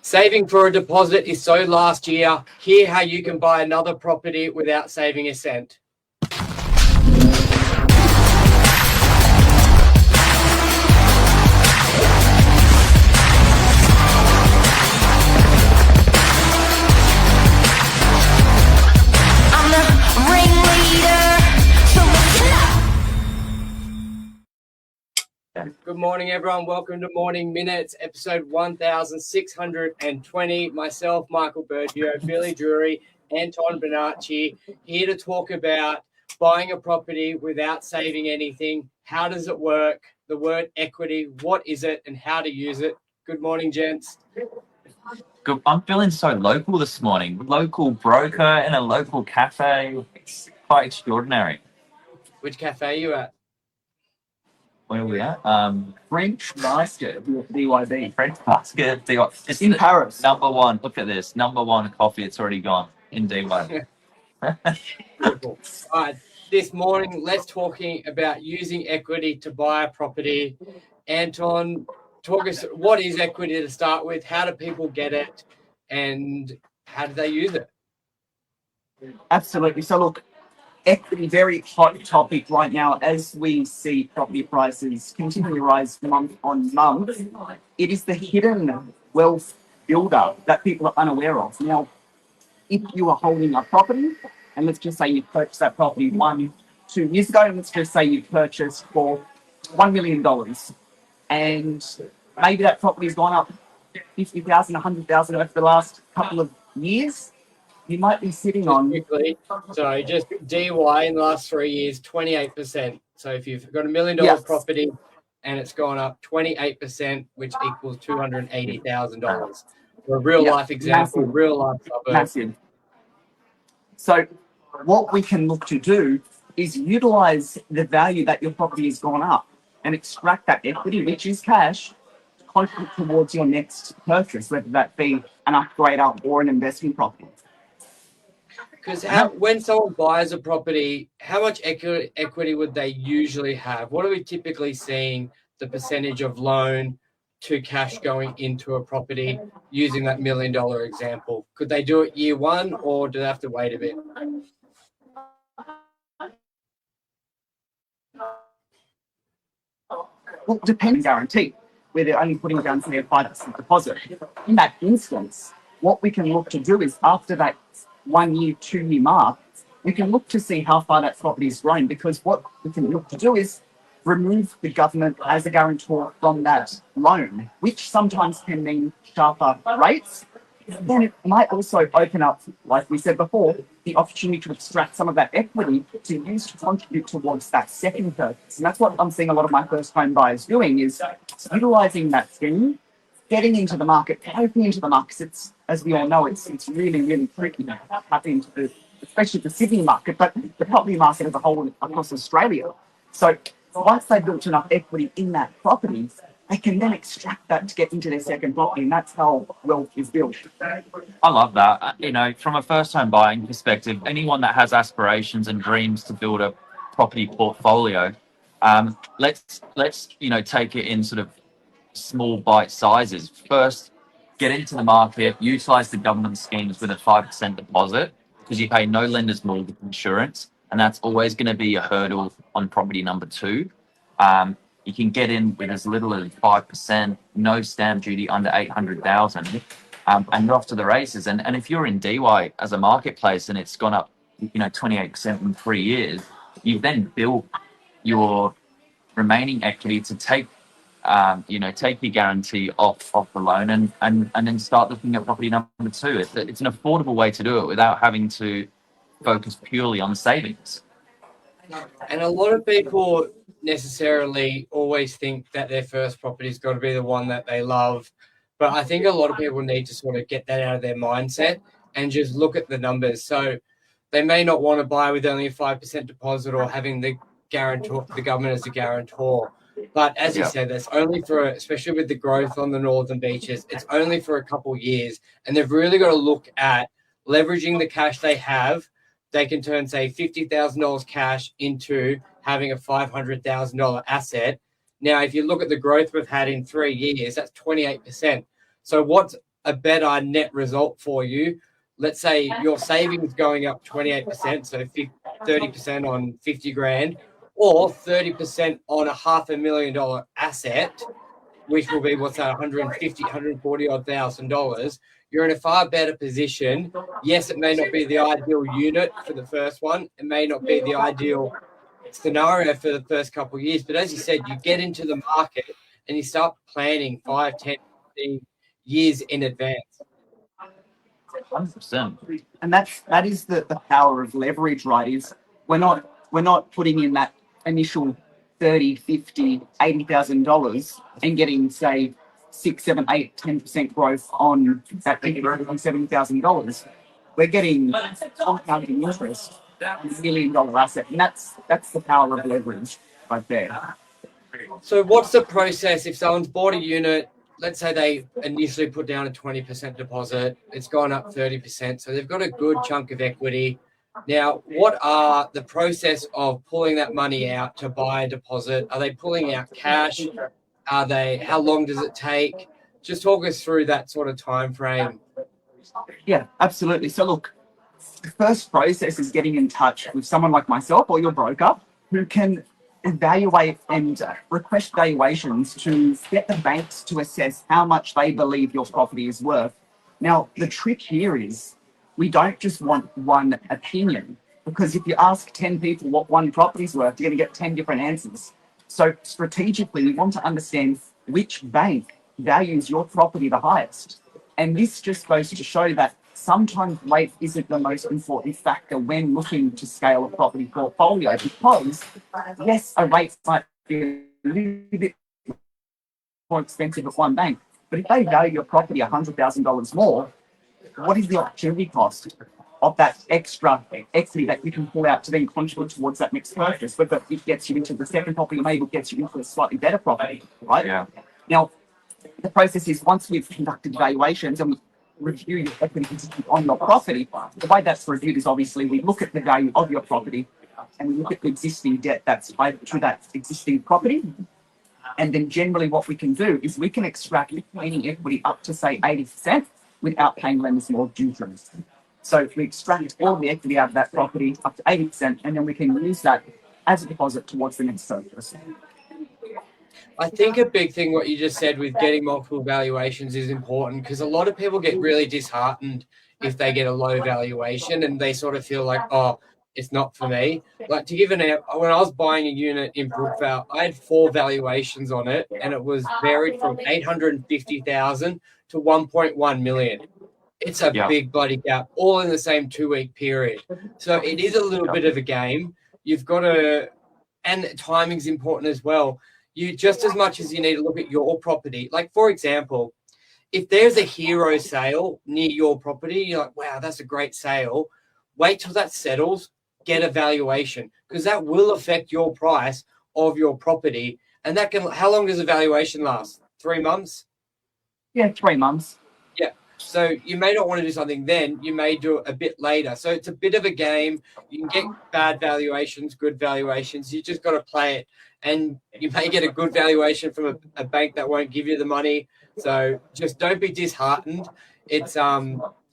Saving for a deposit is so last year. Hear how you can buy another property without saving a cent. Good morning, everyone. Welcome to Morning Minutes, episode 1620. Myself, Michael Bergio, Billy Drury, Anton Bonacci, here to talk about buying a property without saving anything. How does it work? The word equity, what is it and how to use it? Good morning, gents. Good. I'm feeling so local this morning. Local broker in a local cafe. It's quite extraordinary. Which cafe are you at? Where are we at? French Basket, DYB. French Basket. It's in Paris. Number one. Look at this. Number one coffee. It's already gone in DYB. Beautiful. All right. This morning, let's talking about using equity to buy a property. Anton, talk us. What is equity to start with? How do people get it, and how do they use it? Absolutely. So look, equity, very hot topic right now as we see property prices continue to rise month on month. It is the hidden wealth builder that people are unaware of. Now, if you are holding a property, and let's just say you purchased that property 1-2 years ago, and let's just say you purchased for $1 million, and maybe that property's gone up 50,000, 100,000 over the last couple of years, you might be sitting on... So just DY in the last 3 years, 28%. So if you've got $1 million property and it's gone up 28%, which equals $280,000. For a real life example, massive. Real life suburb. Massive. So what we can look to do is utilize the value that your property has gone up and extract that equity, which is cash, to contribute towards your next purchase, whether that be an upgrade up or an investment property. Because when someone buys a property, how much equity would they usually have? What are we typically seeing the percentage of loan to cash going into a property using that $1 million example? Could they do it year one or do they have to wait a bit? Well, depends guarantee, where they're only putting down, say, a 5% deposit. In that instance, what we can look to do is after that 1 year, 2 year mark, we can look to see how far that property has grown, because what we can look to do is remove the government as a guarantor from that loan, which sometimes can mean sharper rates. Then it might also open up, like we said before, the opportunity to extract some of that equity to use to contribute towards that second purchase. And that's what I'm seeing a lot of my first home buyers doing, is utilizing that scheme, getting into the market, opening into the market. It's, as we all know, it's really, really tricky to tap into the, especially the Sydney market, but the property market as a whole across Australia. So once they've built enough equity in that property, they can then extract that to get into their second property, and that's how wealth is built. I love that. You know, from a first-home buying perspective, anyone that has aspirations and dreams to build a property portfolio, let's take it in sort of small bite sizes. First, get into the market, utilize the government schemes with a 5% deposit, because you pay no lender's mortgage insurance, and that's always going to be a hurdle on property number 2. You can get in with as little as 5%, no stamp duty under 800,000, and you're off to the races. And if you're in DY as a marketplace and it's gone up, 28% in 3 years, you've then built your remaining equity to take your guarantee off the loan and then start looking at property number 2. It's an affordable way to do it without having to focus purely on savings. And a lot of people necessarily always think that their first property's got to be the one that they love. But I think a lot of people need to sort of get that out of their mindset and just look at the numbers. So they may not want to buy with only a 5% deposit or having the guarantor, the government as a guarantor. But as you said, that's only for, especially with the growth on the northern beaches, it's only for a couple of years. And they've really got to look at leveraging the cash they have. They can turn, say, $50,000 cash into having a $500,000 asset. Now, if you look at the growth we've had in 3 years, that's 28%. So what's a better net result for you. Let's say your savings going up 28%, so 30% on 50 grand, or 30% on a $500,000 asset, which will be what's that, 150, 140 odd $1,000. You're in a far better position. Yes, it may not be the ideal unit for the first one. It may not be the ideal scenario for the first couple of years. But as you said, you get into the market and you start planning 5, 10, 15 years in advance. 100%. And that is the power of leverage, right? Is we're not putting in that initial 30, 50, $80,000 and getting, say, 6, 7, 8, 10% growth on that $70,000. We're getting compounding interest on $1 million asset. And that's the power of leverage right there. So what's the process if someone's bought a unit? Let's say they initially put down a 20% deposit. It's gone up 30%. So they've got a good chunk of equity. Now, what are the process of pulling that money out to buy a deposit? Are they pulling out cash? How long does it take? Just talk us through that sort of time frame. Yeah, absolutely. So look, the first process is getting in touch with someone like myself or your broker who can evaluate and request valuations to get the banks to assess how much they believe your property is worth. Now, the trick here is we don't just want one opinion, because if you ask 10 people what one property is worth, you're going to get 10 different answers. So strategically, we want to understand which bank values your property the highest. And this just goes to show that sometimes rate isn't the most important factor when looking to scale a property portfolio, because yes, a rate might be a little bit more expensive at one bank, but if they value your property $100,000 more, what is the opportunity cost of that extra equity that you can pull out to then contribute towards that next purchase, whether it gets you into the second property or maybe it gets you into a slightly better property, right? Yeah. Now, the process is once we've conducted valuations and we review your equity on your property, the way that's reviewed is obviously we look at the value of your property and we look at the existing debt that's tied to that existing property. And then generally what we can do is we can extract any equity up to, say, 80% without paying lenders more interest. So we extract all the equity out of that property up to 80%, and then we can use that as a deposit towards the next purchase. I think a big thing what you just said with getting multiple valuations is important, because a lot of people get really disheartened if they get a low valuation and they sort of feel like, oh, it's not for me. Like, to give an example, when I was buying a unit in Brookvale, I had 4 valuations on it, and it was varied from 850,000 to 1.1 million. It's a big bloody gap, all in the same 2-week period. So it is a little bit of a game. You've got to, and timing's important as well. You just as much as you need to look at your property. Like, for example, if there's a hero sale near your property, you're like, wow, that's a great sale. Wait till that settles, get a valuation, because that will affect your price of your property. And that can, how long does a valuation last? 3 months? Yeah, 3 months. Yeah. So you may not want to do something then, you may do it a bit later. So it's a bit of a game. You can get bad valuations, good valuations. You just got to play it. And you may get a good valuation from a bank that won't give you the money. So just don't be disheartened. It's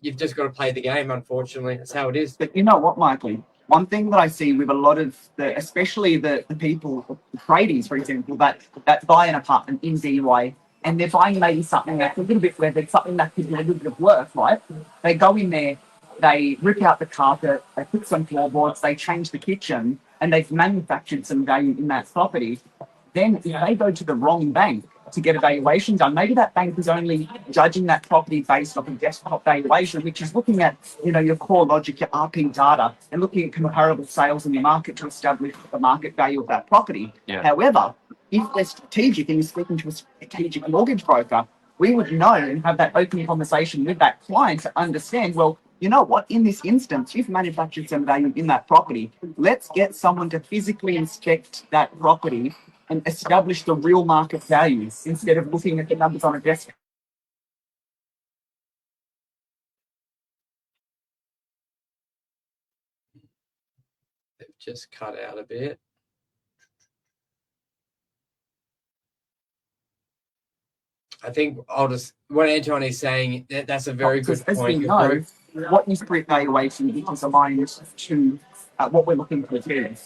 you've just got to play the game, unfortunately. That's how it is. But you know what, Michael? One thing that I see with a lot of especially the people, the tradies, for example, that buy an apartment in DUI, and they're buying maybe something that's a little bit where there's something that could do a little bit of work, right? They go in there, they rip out the carpet, they put some floorboards, they change the kitchen, and they've manufactured some value in that property. Then if they go to the wrong bank to get a valuation done, maybe that bank is only judging that property based off a desktop valuation, which is looking at, your core logic, your RP data, and looking at comparable sales in the market to establish the market value of that property. Yeah. However, if they're strategic and you're speaking to a strategic mortgage broker, we would know and have that open conversation with that client to understand, well, you know what, in this instance, you've manufactured some value in that property. Let's get someone to physically inspect that property and establish the real market values instead of looking at the numbers on a desk. They've just cut out a bit. I think what Anton is saying, that's a very good Because as we point. know, what is valuation is aligned to what we're looking to achieve.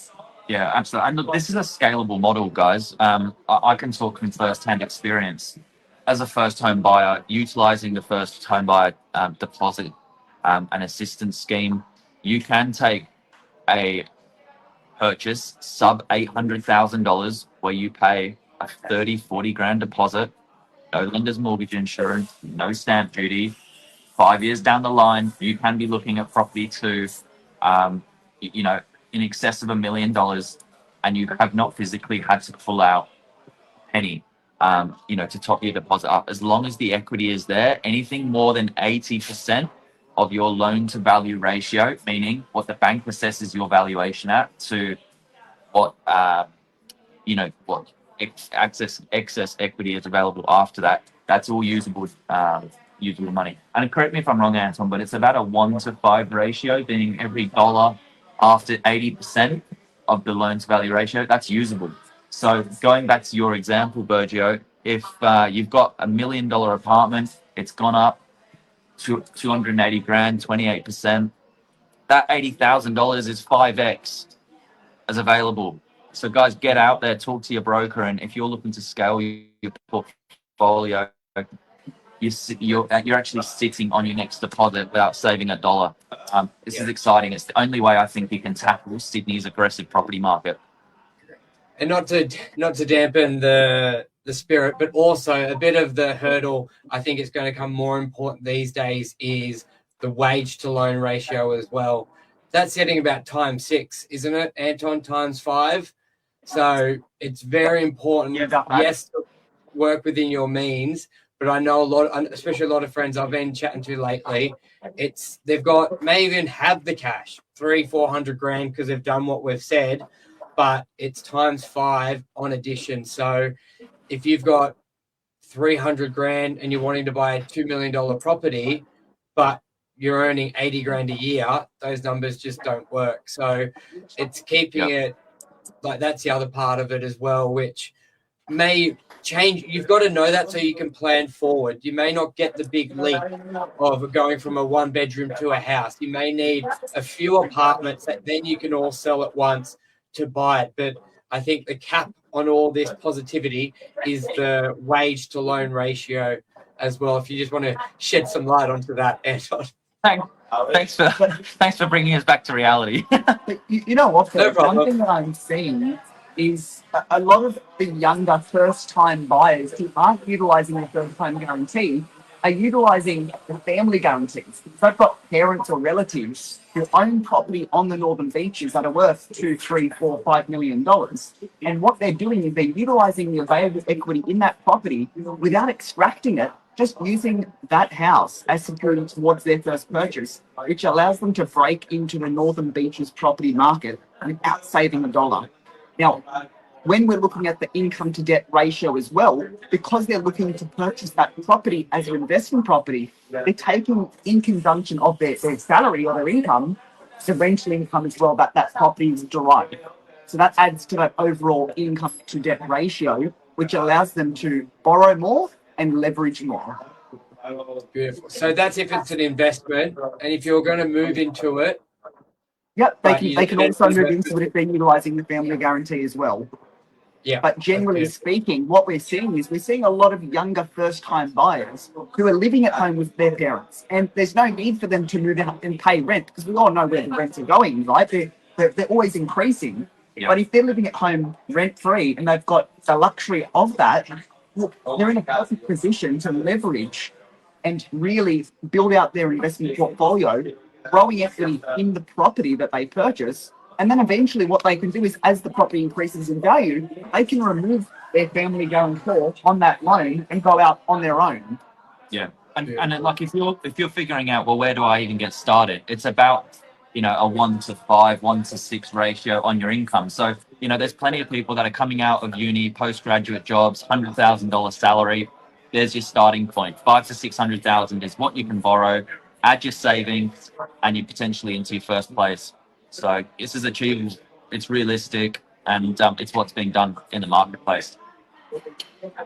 Yeah, absolutely. And look, this is a scalable model, guys. I can talk from first-hand experience. As a first home buyer, utilizing the first home buyer deposit and assistance scheme, you can take a purchase sub $800,000 where you pay a 40 grand deposit, no lender's mortgage insurance, no stamp duty. 5 years down the line, you can be looking at property to, you know, in excess of $1 million, and you have not physically had to pull out a penny, to top your deposit up. As long as the equity is there, anything more than 80% of your loan to value ratio, meaning what the bank assesses your valuation at, to what what excess equity is available after that. That's all usable money. And correct me if I'm wrong, Anton, but it's about a 1-to-5 ratio, meaning every dollar after 80% of the loan to value ratio, that's usable. So going back to your example, Bergio, if you've got $1 million apartment, it's gone up to 280 grand, 28%. That $80,000 is 5x as available. So guys, get out there, talk to your broker, and if you're looking to scale your portfolio, you're actually sitting on your next deposit without saving a dollar. This is exciting. It's the only way I think you can tackle Sydney's aggressive property market. And not to dampen the spirit, but also a bit of the hurdle. I think it's going to become more important these days is the wage to loan ratio as well. That's sitting about _6, isn't it, Anton? ×5. So it's very important. Yes, work within your means, but I know especially a lot of friends I've been chatting to lately, may even have the cash, 300-400 grand, because they've done what we've said, but it's ×5 on addition. So if you've got 300 grand and you're wanting to buy a $2 million property, but you're earning 80 grand a year, those numbers just don't work. So it's keeping it like that's the other part of it as well, which may change. You've got to know that so you can plan forward. You may not get the big leap of going from a 1-bedroom to a house. You may need a few apartments that then you can all sell at once to buy it. But I think the cap on all this positivity is the wage to loan ratio as well. If you just want to shed some light onto that, Anton. Thanks for bringing us back to reality. You know what? No problem. One thing that I'm seeing is a lot of the younger first-time buyers who aren't utilising the first-time guarantee are utilising the family guarantees. They've got parents or relatives who own property on the Northern Beaches that are worth $2, $3, $4, $5 million. And what they're doing is they're utilising the available equity in that property without extracting it, just using that house as security towards their first purchase, which allows them to break into the Northern Beaches property market without saving a dollar. Now, when we're looking at the income to debt ratio as well, because they're looking to purchase that property as an investment property, they're taking in conjunction of their salary or their income, the rental income as well that property is derived. So that adds to that overall income to debt ratio, which allows them to borrow more and leverage more. Beautiful. So that's if it's an investment, and if you're going to move into it. Yep, they can also move into it if they're utilising the family guarantee as well. Yeah. But generally speaking, what we're seeing a lot of younger first-time buyers who are living at home with their parents, and there's no need for them to move out and pay rent because we all know where the rents are going, right? They're always increasing. Yeah. But if they're living at home rent-free and they've got the luxury of that, they're in a perfect position to leverage and really build out their investment portfolio, growing equity in the property that they purchase. And then eventually what they can do is, as the property increases in value, they can remove their family guarantor on that loan and go out on their own. Yeah. And like if you're figuring out, well, where do I even get started? It's about, a 1-to-5, 1-to-6 ratio on your income. So, there's plenty of people that are coming out of uni, postgraduate jobs, $100,000 salary. There's your starting point. 500,000 to 600,000 is what you can borrow, add your savings, and you're potentially into your first place. So this is achievable. It's realistic, and it's what's being done in the marketplace.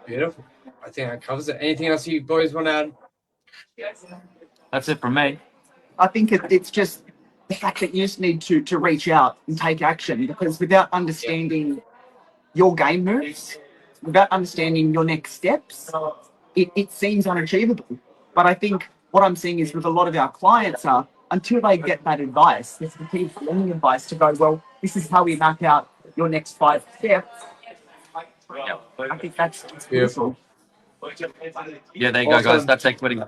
Beautiful. I think that covers it. Anything else you boys want to add? That's it from me. I think it's just the fact that you just need to reach out and take action, because without understanding your game moves, without understanding your next steps, it seems unachievable. But I think what I'm seeing is with a lot of our clients are, until they get that advice, this the key learning advice to go, well, this is how we map out your next 5 steps. I think that's Beautiful. Yeah, there you go, guys. Awesome. That's equity.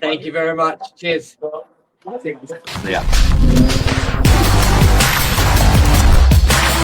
Thank you very much. Cheers. Yeah.